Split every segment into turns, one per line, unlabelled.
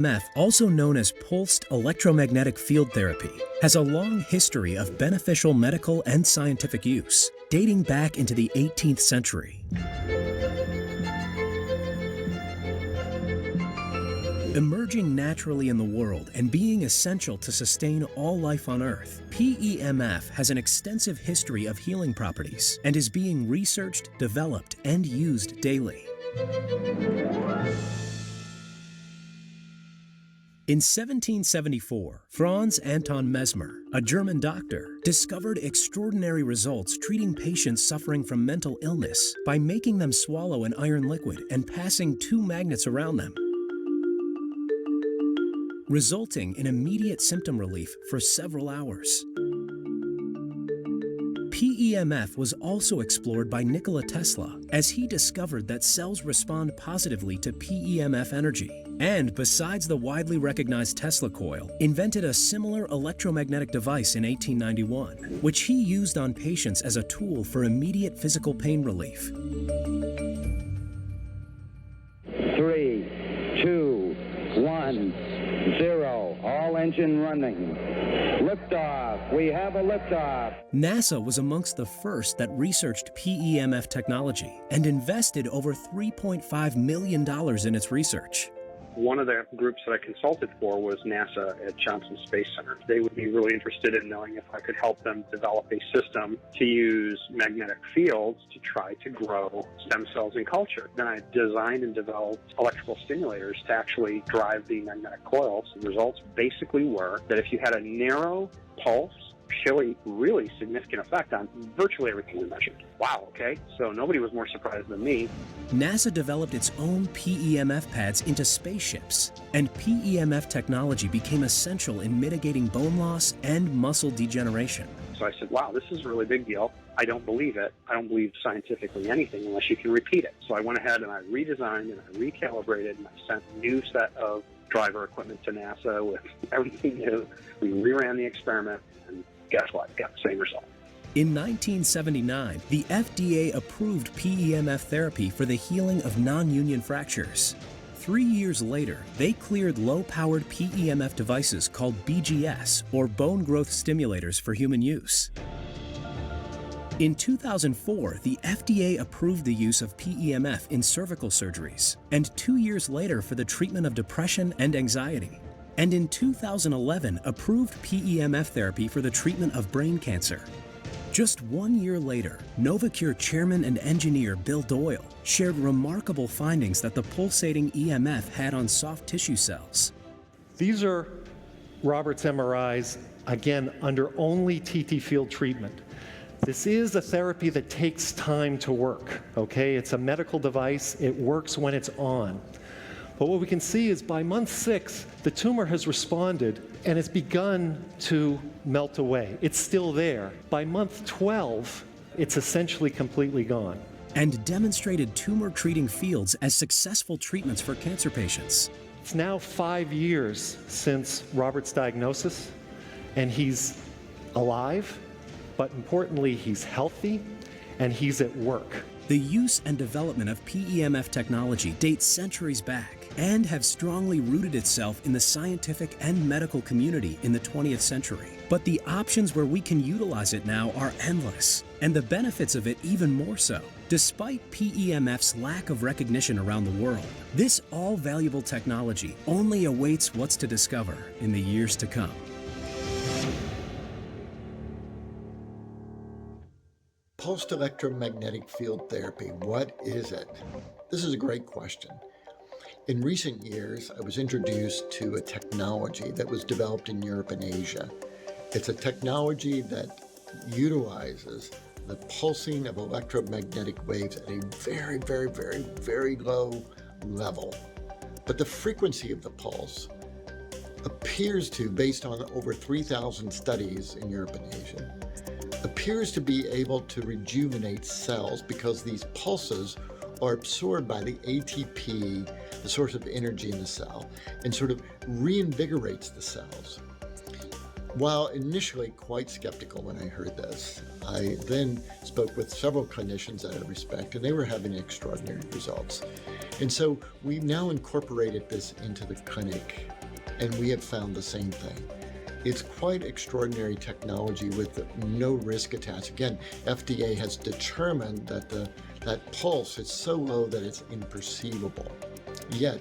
PEMF, also known as pulsed electromagnetic field therapy, has a long history of beneficial medical and scientific use, dating back into the 18th century. Emerging naturally in the world and being essential to sustain all life on Earth, PEMF has an extensive history of healing properties and is being researched, developed, and used daily. In 1774, Franz Anton Mesmer, a German doctor, discovered extraordinary results treating patients suffering from mental illness by making them swallow an iron liquid and passing two magnets around them, resulting in immediate symptom relief for several hours. PEMF was also explored by Nikola Tesla, as he discovered that cells respond positively to PEMF energy, and besides the widely recognized Tesla coil, invented a similar electromagnetic device in 1891, which he used on patients as a tool for immediate physical pain relief.
3, 2, 1, 0. All engine running. Liftoff. We have a liftoff.
NASA was amongst the first that researched PEMF technology and invested over $3.5 million in its research.
One of the groups that I consulted for was NASA at Johnson Space Center. They would be really interested in knowing if I could help them develop a system to use magnetic fields to try to grow stem cells in culture. Then I designed and developed electrical stimulators to actually drive the magnetic coils. The results basically were that if you had a narrow pulse, really significant effect on virtually everything we measured. Wow, okay, so nobody was more surprised than me.
NASA developed its own PEMF pads into spaceships, and PEMF technology became essential in mitigating bone loss and muscle degeneration.
So I said, wow, this is a really big deal. I don't believe it. I don't believe scientifically anything unless you can repeat it. So I went ahead and I redesigned and I recalibrated and I sent a new set of driver equipment to NASA with everything new. We reran the experiment and guess what? Got the same result.
In 1979, the FDA approved PEMF therapy for the healing of non-union fractures. 3 years later, they cleared low-powered PEMF devices called BGS, or bone growth stimulators, for human use. In 2004, the FDA approved the use of PEMF in cervical surgeries, and 2 years later for the treatment of depression and anxiety. And in 2011, approved PEMF therapy for the treatment of brain cancer. Just 1 year later, Novacure chairman and engineer Bill Doyle shared remarkable findings that the pulsating EMF had on soft tissue cells.
These are Robert's MRIs, again, under only TT field treatment. This is a therapy that takes time to work, okay? It's a medical device. It works when it's on. But what we can see is by month 6, the tumor has responded and it's begun to melt away. It's still there. By month 12, it's essentially completely gone.
And demonstrated tumor-treating fields as successful treatments for cancer patients.
It's now 5 years since Robert's diagnosis, and he's alive, but importantly, he's healthy and he's at work.
The use and development of PEMF technology dates centuries back and have strongly rooted itself in the scientific and medical community in the 20th century. But the options where we can utilize it now are endless, and the benefits of it even more so. Despite PEMF's lack of recognition around the world, this all-valuable technology only awaits what's to discover in the years to come.
Pulsed electromagnetic field therapy, what is it? This is a great question. In recent years, I was introduced to a technology that was developed in Europe and Asia. It's a technology that utilizes the pulsing of electromagnetic waves at a very low level. But the frequency of the pulse appears to, based on over 3,000 studies in Europe and Asia, appears to be able to rejuvenate cells because these pulses are absorbed by the ATP, the source of energy in the cell, and sort of reinvigorates the cells. While initially quite skeptical when I heard this, I then spoke with several clinicians that I respect, and they were having extraordinary results. And so we've now incorporated this into the clinic, and we have found the same thing. It's quite extraordinary technology with no risk attached. Again, FDA has determined that that pulse is so low that it's imperceivable. Yet,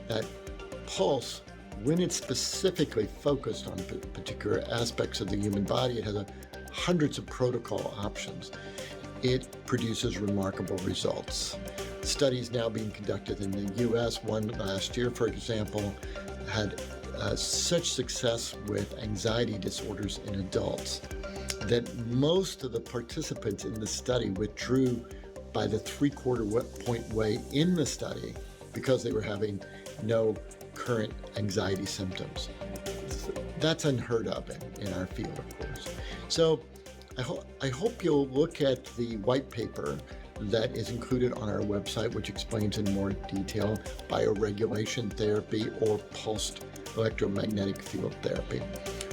that pulse, when it's specifically focused on particular aspects of the human body, it has hundreds of protocol options. It produces remarkable results. Studies now being conducted in the US, one last year, for example, had such success with anxiety disorders in adults that most of the participants in the study withdrew by the 3/4 point way in the study because they were having no current anxiety symptoms. That's unheard of in our field, of course. So I hope you'll look at the white paper that is included on our website, which explains in more detail bioregulation therapy or pulsed electromagnetic field therapy.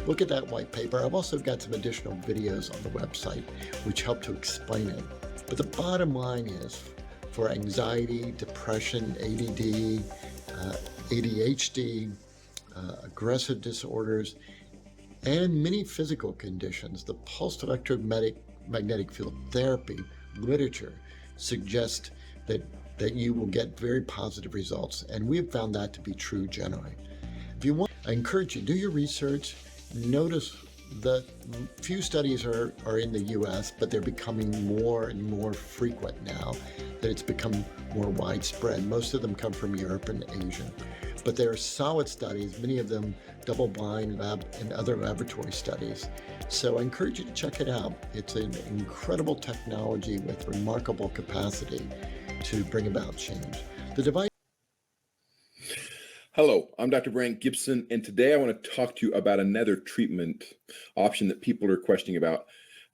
Look at that white paper. I've also got some additional videos on the website which help to explain it. But the bottom line is, for anxiety, depression, ADD, ADHD, aggressive disorders, and many physical conditions, the pulsed electromagnetic field therapy literature suggests that you will get very positive results. And we have found that to be true generally. If you want, I encourage you, do your research. Notice that few studies are in the US, but they're becoming more and more frequent now, that it's become more widespread. Most of them come from Europe and Asia. But there are solid studies, many of them double-blind lab and other laboratory studies. So I encourage you to check it out. It's an incredible technology with remarkable capacity to bring about change. The device.
Hello, I'm Dr. Brant Gibson, and today I want to talk to you about another treatment option that people are questioning about.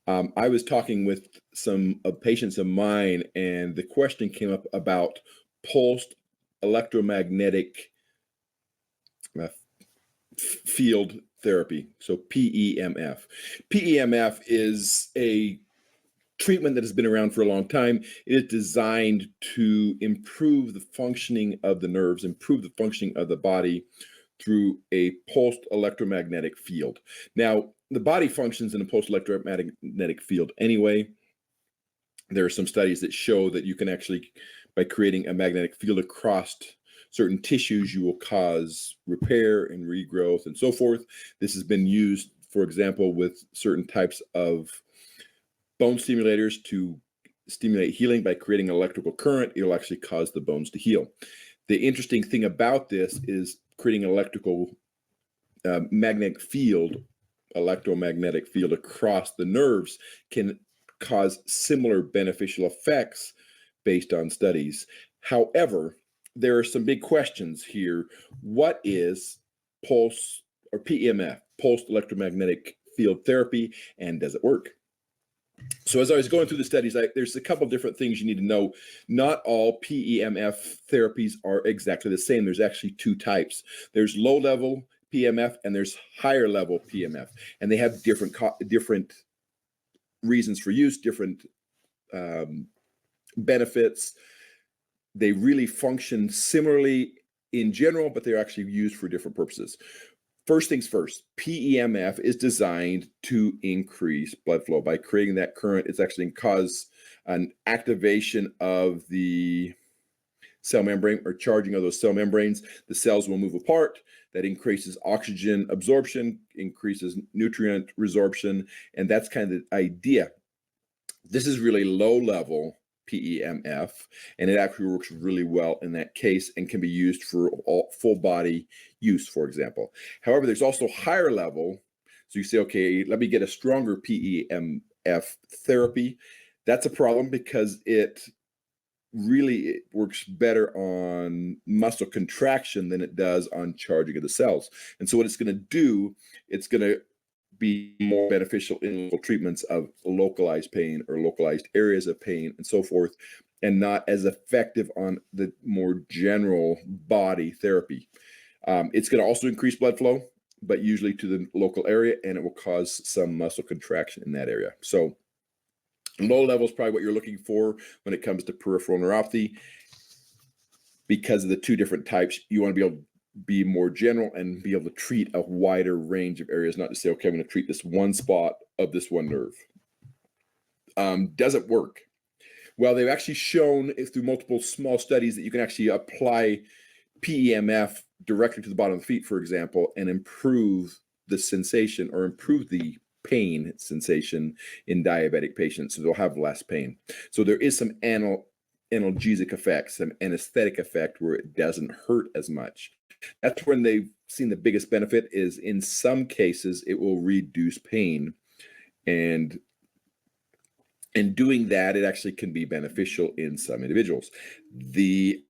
I was talking with some patients of mine, and the question came up about pulsed electromagnetic field therapy, so PEMF. PEMF is a treatment that has been around for a long time. It is designed to improve the functioning of the nerves, improve the functioning of the body through a pulsed electromagnetic field. Now, the body functions in a pulsed electromagnetic field anyway. There are some studies that show that you can actually, by creating a magnetic field across certain tissues, you will cause repair and regrowth and so forth. This has been used, for example, with certain types of bone stimulators to stimulate healing by creating an electrical current. It'll actually cause the bones to heal. The interesting thing about this is creating an electromagnetic field across the nerves can cause similar beneficial effects based on studies. However, there are some big questions here. What is pulse or PEMF, pulsed electromagnetic field therapy, and does it work? So as I was going through the studies, there's a couple different things you need to know. Not all PEMF therapies are exactly the same. There's actually two types. There's low-level PEMF and there's higher-level PEMF, and they have different reasons for use, different benefits. They really function similarly in general, but they're actually used for different purposes. First things first, PEMF is designed to increase blood flow. By creating that current, it's actually going to cause an activation of the cell membrane or charging of those cell membranes. The cells will move apart. That increases oxygen absorption, increases nutrient resorption, and that's kind of the idea. This is really low-level PEMF, and it actually works really well in that case and can be used for full body use, for example. However, there's also higher level. So you say, okay, let me get a stronger PEMF therapy. That's a problem because it works better on muscle contraction than it does on charging of the cells. And so what it's going to do, it's going to be more beneficial in local treatments of localized pain or localized areas of pain and so forth, and not as effective on the more general body therapy. It's going to also increase blood flow, but usually to the local area, and it will cause some muscle contraction in that area. So low level is probably what you're looking for when it comes to peripheral neuropathy. because of the two different types. You want to be able to be more general and be able to treat a wider range of areas, not to say, okay, I'm going to treat this one spot of this one nerve. Does it work? Well, they've actually shown through multiple small studies that you can actually apply PEMF directly to the bottom of the feet, for example, and improve the sensation or improve the pain sensation in diabetic patients, so they'll have less pain. So there is some analgesic effects, some anesthetic effect where it doesn't hurt as much. That's when they've seen the biggest benefit is in some cases it will reduce pain, and in doing that, it actually can be beneficial in some individuals. The